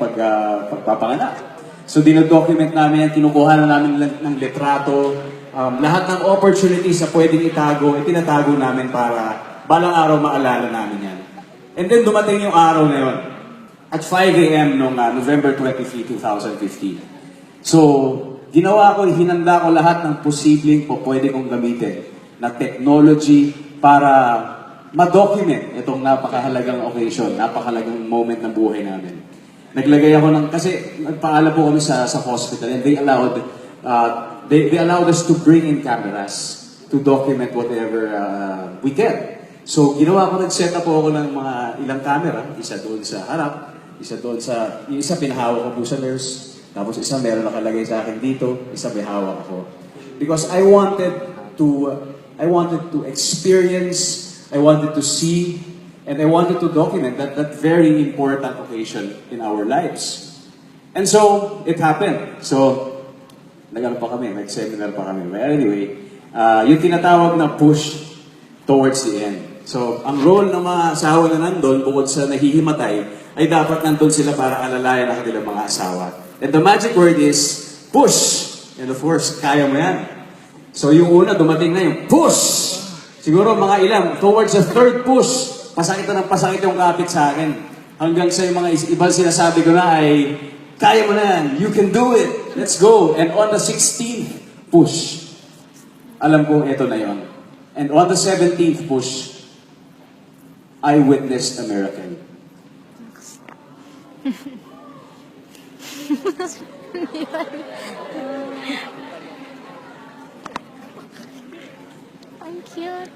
pagpapanganak. So dinodocument namin yan, kinukuha na namin ng litrato, lahat ng opportunities na pwedeng itago, itinatago namin para balang araw maalala namin yan. And then dumating yung araw na yun, at 5 a.m. noong November 23, 2015. So, ginawa ko, hinanda ko lahat ng posibleng pwede kong gamitin na technology para ma-document itong napakahalagang occasion, napakahalagang moment ng buhay namin. Naglagay ako ng, kasi nagpaalam po kami sa hospital and they allowed us to bring in cameras to document whatever we can. So, ginawa ko, nag-set up ako ng mga ilang camera, isa doon sa harap, isa doon sa, yung isa pinahawak ko po sa nurse, tapos isa meron nakalagay sa akin dito, isa may hawak ako. Because I wanted to experience, I wanted to see, and I wanted to document that very important occasion in our lives. And so, it happened. So, nag-ano pa kami, nag-seminar pa kami. But anyway, yung tinatawag na push towards the end. So, ang role ng mga asawa na nandun, bukod sa nahihimatay, ay dapat nandun sila para alalayan ang kanilang mga asawa. And the magic word is, push! And of course, kaya mo yan. So, yung una, dumating na yung push! Siguro mga ilang, towards the third push, pasakit na ng pasakit yung kapit sa akin. Hanggang sa yung mga ibang sinasabi ko na ay, kaya mo na yan, you can do it, let's go. And on the 16th push, alam kong ito na yon. And on the 17th push, I witnessed a miracle. Ang cute.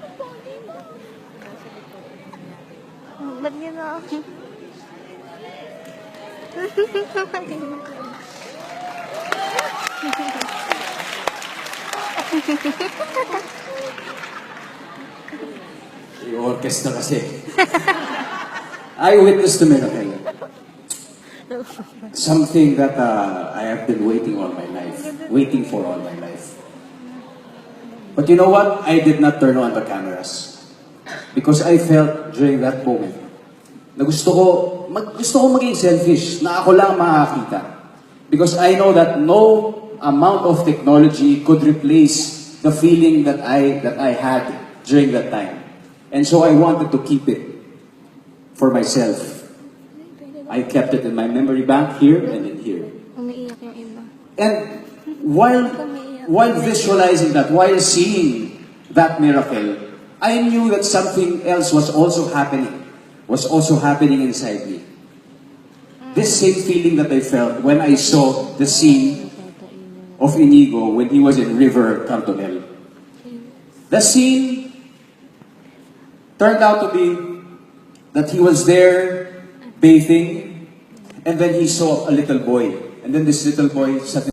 Ba't gano'n? Yung orchestra kasi. I witnessed a miracle. Something that I have been waiting all my life. Waiting for all my life. But you know what? I did not turn on the cameras. Because I felt during that moment na gusto ko maging selfish, na ako lang makakita. Because I know that no amount of technology could replace the feeling that I had during that time. And so I wanted to keep it for myself. I kept it in my memory bank here and in here. Umiiyak yung iba. And while visualizing that, while seeing that miracle, I knew that something else was also happening inside me. This same feeling that I felt when I saw the scene of Inigo when he was in River Cantonel. The scene turned out to be that he was there bathing, and then he saw a little boy. And then this little boy sat